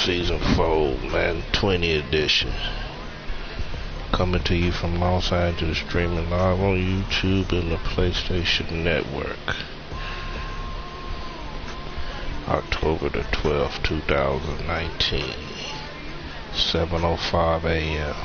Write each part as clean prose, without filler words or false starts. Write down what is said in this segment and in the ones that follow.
Season 4, Madden20 edition. Coming to you from Los Angeles, streaming live on YouTube and the PlayStation Network. October the 12th, 2019, 7:05 a.m.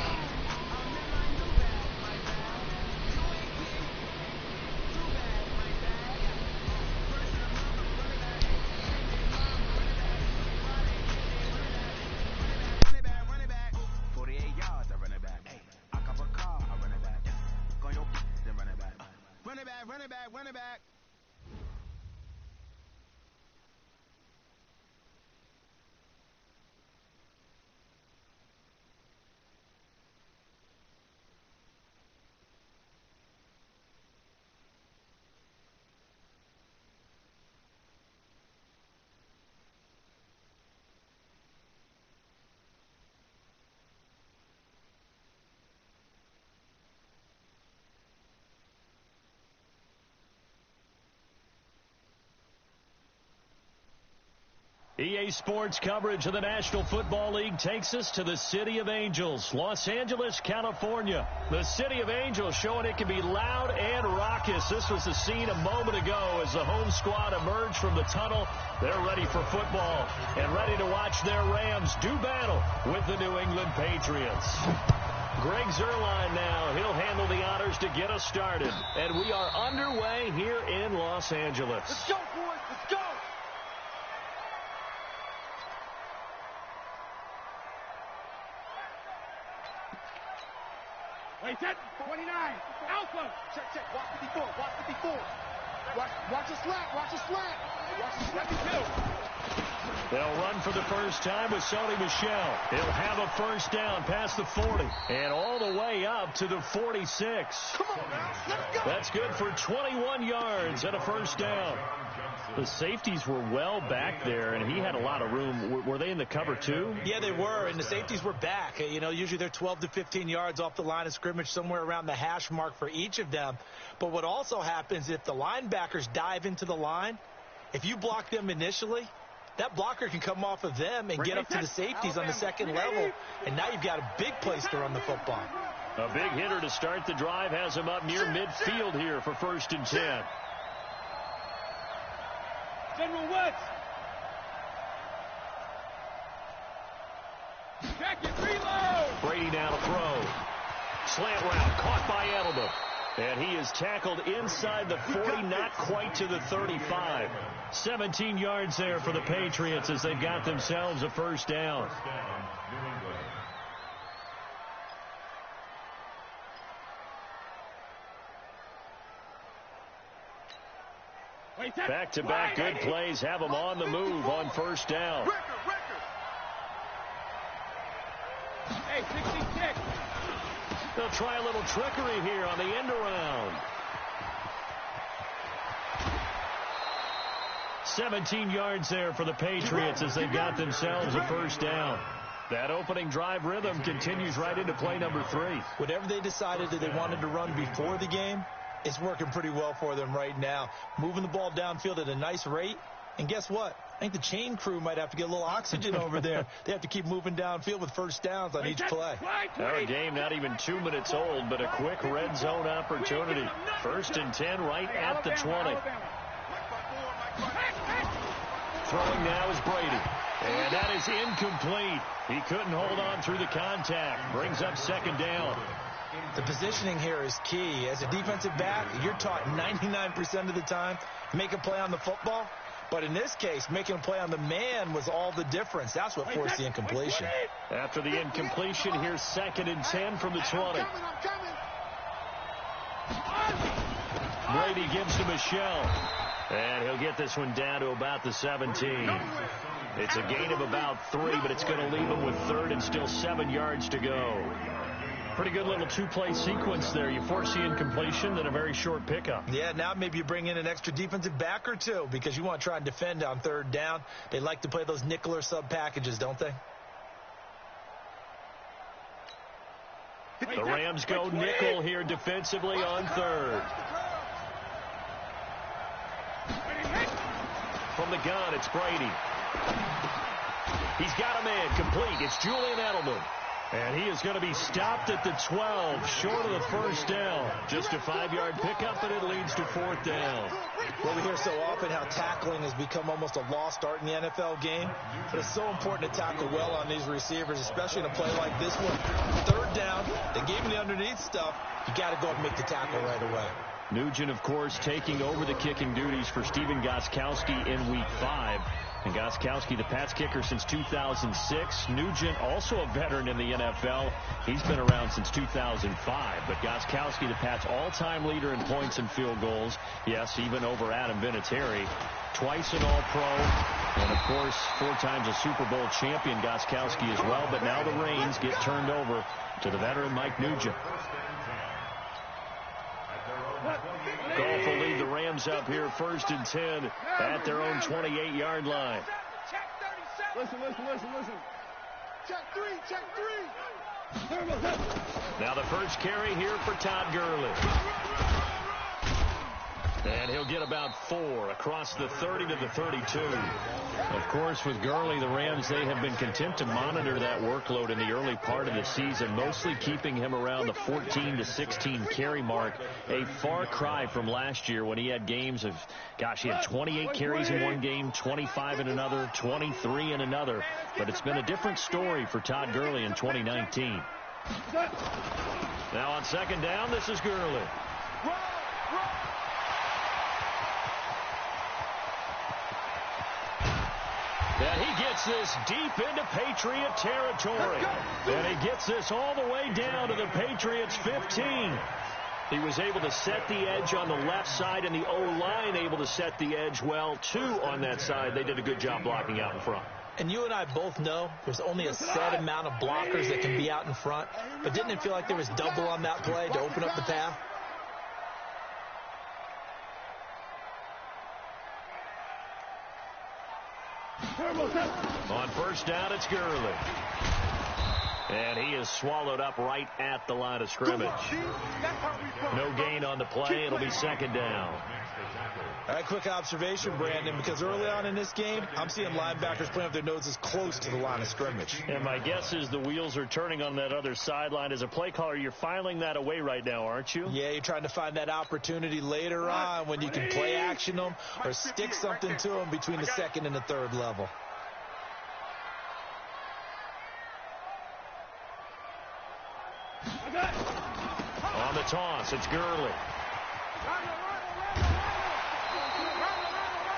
Run it back. EA Sports coverage of the National Football League takes us to the City of Angels, Los Angeles, California. The City of Angels showing it can be loud and raucous. This was the scene a moment ago as the home squad emerged from the tunnel. They're ready for football and ready to watch their Rams do battle with the New England Patriots. Greg Zuerlein now. He'll handle the honors to get us started. And we are underway here in Los Angeles. Let's go, boys. Let's go. Wait, 29. Alpha. Check. Watch 54. Watch the slap. Watch the slap. 22. They'll run for the first time with Sony Michel. He'll have a first down past the 40 and all the way up to the 46. Come on, man. Let's go. That's good for 21 yards and a first down. The safeties were well back there, and he had a lot of room. Were they in the cover, too? Yeah, they were, and the safeties were back. You know, usually they're 12 to 15 yards off the line of scrimmage, somewhere around the hash mark for each of them. But what also happens if the linebackers dive into the line, if you block them initially, that blocker can come off of them and get up to the safeties on the second level, and now you've got a big place to run the football. A big hitter to start the drive has him up near midfield here for 1st and 10. General Woods. Check it, reload. Brady now to throw. Slant route caught by Edelman. And he is tackled inside the 40, not quite to the 35. 17 yards there for the Patriots as they've got themselves a first down. Back-to-back good plays have them on the move on first down. Hey, 66. They'll try a little trickery here on the end around. 17 yards there for the Patriots as they've got themselves a first down. That opening drive rhythm continues right into play number 3. Whatever they decided that they wanted to run before the game, it's working pretty well for them right now. Moving the ball downfield at a nice rate. And guess what? I think the chain crew might have to get a little oxygen over there. They have to keep moving downfield with first downs on each play. Our game not even 2 minutes old, but a quick red zone opportunity. 1st and 10 right at the 20. Throwing now is Brady. And that is incomplete. He couldn't hold on through the contact. Brings up 2nd down. The positioning here is key. As a defensive back, you're taught 99% of the time, make a play on the football. But in this case, making a play on the man was all the difference. That's what forced the incompletion. After the incompletion, here's 2nd and 10 from the 20. Brady gives to Michel. And he'll get this one down to about the 17. It's a gain of about 3, but it's going to leave him with 3rd and still 7 yards to go. Pretty good little two-play sequence there. You force the incompletion, then a very short pickup. Yeah, now maybe you bring in an extra defensive back or two because you want to try and defend on 3rd down. They like to play those nickel or sub packages, don't they? The Rams go nickel here defensively on 3rd. From the gun, it's Brady. He's got a man complete. It's Julian Edelman. And he is going to be stopped at the 12, short of the first down. Just a 5-yard pickup, and it leads to 4th down. Well, we hear so often how tackling has become almost a lost art in the NFL game. But it's so important to tackle well on these receivers, especially in a play like this one. 3rd down, they gave him the underneath stuff. You got to go and make the tackle right away. Nugent, of course, taking over the kicking duties for Stephen Gostkowski in Week 5. And Gostkowski, the Pats kicker since 2006. Nugent, also a veteran in the NFL. He's been around since 2005. But Gostkowski, the Pats' all-time leader in points and field goals. Yes, even over Adam Vinatieri. Twice an All-Pro. And, of course, 4 times a Super Bowl champion, Gostkowski as well. But now the reins get turned over to the veteran Mike Nugent. Goff will lead the Rams up here 1st and 10 at their own 28-yard line. Listen. Check 3. Now the first carry here for Todd Gurley. And he'll get about 4 across the 30 to the 32. Of course, with Gurley, the Rams, they have been content to monitor that workload in the early part of the season, mostly keeping him around the 14 to 16 carry mark. A far cry from last year when he had games of, gosh, he had 28 carries in one game, 25 in another, 23 in another. But it's been a different story for Todd Gurley in 2019. Now on 2nd down, this is Gurley. And he gets this deep into Patriot territory. And he gets this all the way down to the Patriots' 15. He was able to set the edge on the left side, and the O-line able to set the edge well, too, on that side. They did a good job blocking out in front. And you and I both know there's only a set amount of blockers that can be out in front. But didn't it feel like there was double on that play to open up the path? On 1st down, it's Gurley. And he is swallowed up right at the line of scrimmage. No gain on the play. It'll be 2nd down. All right, quick observation, Brandon, because early on in this game, I'm seeing linebackers playing up their noses close to the line of scrimmage. And my guess is the wheels are turning on that other sideline. As a play caller, you're filing that away right now, aren't you? Yeah, you're trying to find that opportunity later on when you can play action them or stick something to them between the 2nd and the 3rd level. On the toss, it's Gurley.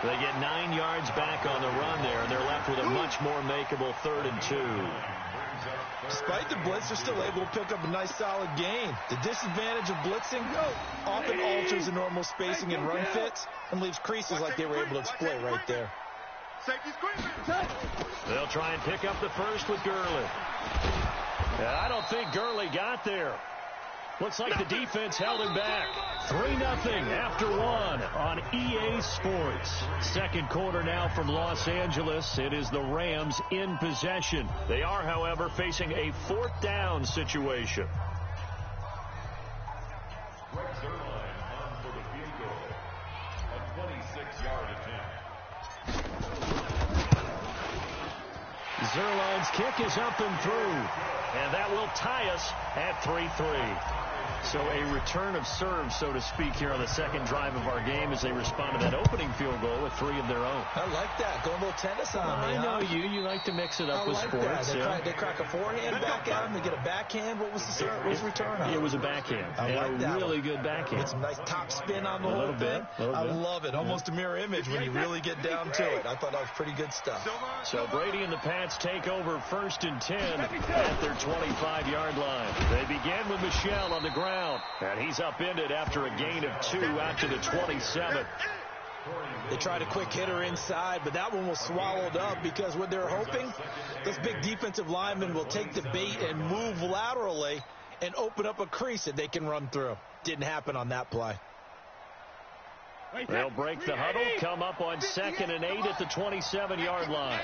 They get 9 yards back on the run there, and they're left with a much more makeable 3rd and 2. Despite the blitz, they're still able to pick up a nice solid gain. The disadvantage of blitzing often alters the normal spacing and run fits and leaves creases like they were able to exploit right there. They'll try and pick up the first with Gurley. I don't think Gurley got there. Looks like the defense held him back. 3-0 after 1 on EA Sports. 2nd quarter now from Los Angeles. It is the Rams in possession. They are, however, facing a 4th down situation. Zerline's kick is up and through. And that will tie us at 3-3. So a return of serve, so to speak, here on the 2nd drive of our game as they respond to that opening field goal with 3 of their own. I like that. Going a little tennis on me. I know you like to mix it up with sports. They crack a forehand back at him. They get a backhand. What was the return on? It was a backhand. I like that. Really good backhand. With some nice top spin on the whole thing. I love it. Almost a mirror image when you really get down to it. I thought that was pretty good stuff. So Brady and the Pats take over 1st and 10 at their 25-yard line. They begin with Michel on the ground. And he's upended after a gain of 2 out to the 27. They tried a quick hitter inside, but that one was swallowed up because what they're hoping, those big defensive linemen will take the bait and move laterally and open up a crease that they can run through. Didn't happen on that play. They'll break the huddle, come up on 2nd and 8 at the 27-yard line.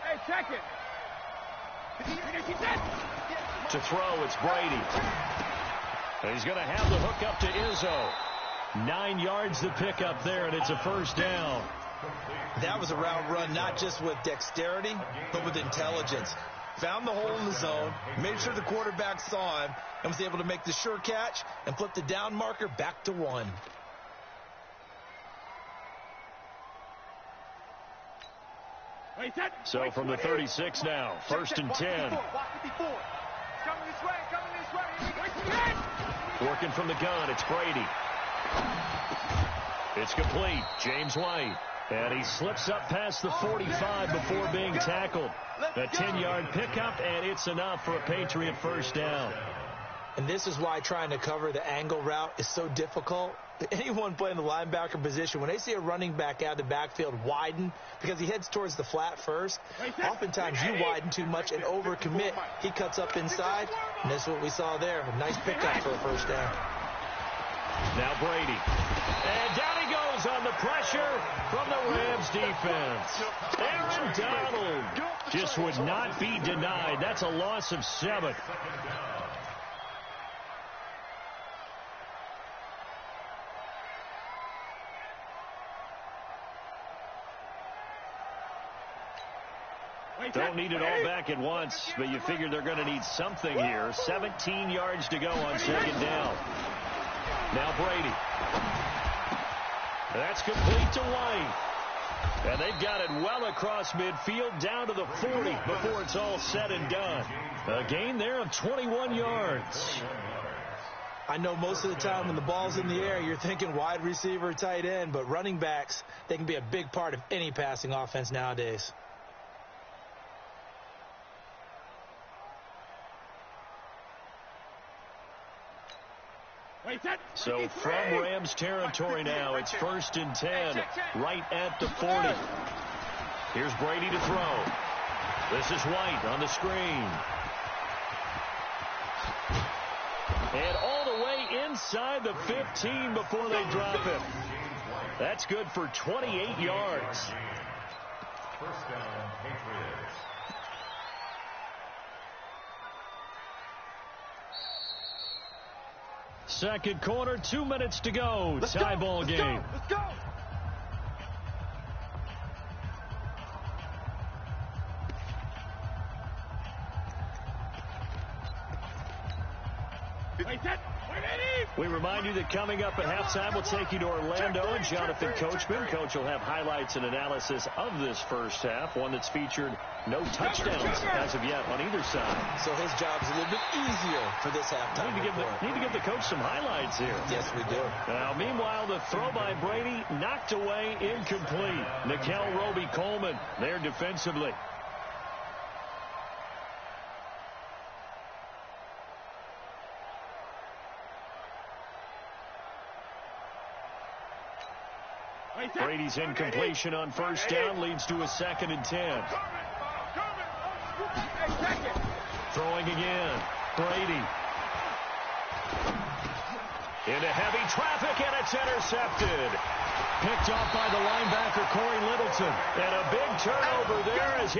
Hey, check it. To throw, it's Brady. And he's going to have the hook up to Izzo. 9 yards to pick up there, and it's a first down. That was a route run not just with dexterity, but with intelligence. Found the hole in the zone, made sure the quarterback saw him, and was able to make the sure catch and flip the down marker back to 1. So from the 36 now, 1st and 10. Working from the gun, it's Brady. It's complete. James White. And he slips up past the 45 before being tackled. A 10-yard pickup, and it's enough for a Patriot first down. And this is why trying to cover the angle route is so difficult. Anyone playing the linebacker position, when they see a running back out of the backfield widen because he heads towards the flat first, oftentimes you widen too much and overcommit. He cuts up inside, and that's what we saw there. A nice pickup for a first down. Now Brady. And down he goes on the pressure from the Rams defense. Aaron Donald just would not be denied. That's a loss of 7. Don't need it all back at once, but you figure they're going to need something here. 17 yards to go on 2nd down. Now Brady. That's complete to White. And they've got it well across midfield down to the 40 before it's all said and done. A gain there of 21 yards. I know most of the time when the ball's in the air, you're thinking wide receiver, tight end, but running backs, they can be a big part of any passing offense nowadays. So from Rams territory now, it's 1st and 10, right at the 40. Here's Brady to throw. This is White on the screen. And all the way inside the 15 before they drop it. That's good for 28 yards. First down, Patriots. Second quarter, 2 minutes to go. Tie ball game. Let's go. We remind you that coming up at halftime, we'll take you to Orlando and Jonathan Coachman. Coach will have highlights and analysis of this first half, one that's featured no touchdowns as of yet on either side. So his job's a little bit easier for this halftime. Need to give the coach some highlights here. Yes, we do. Now, meanwhile, the throw by Brady knocked away, incomplete. Nickel Roby-Coleman there defensively. Brady's incompletion on first down leads to a 2nd and 10. Throwing again. Brady. Into heavy traffic, and it's intercepted. Picked off by the linebacker, Corey Littleton. And a big turnover there as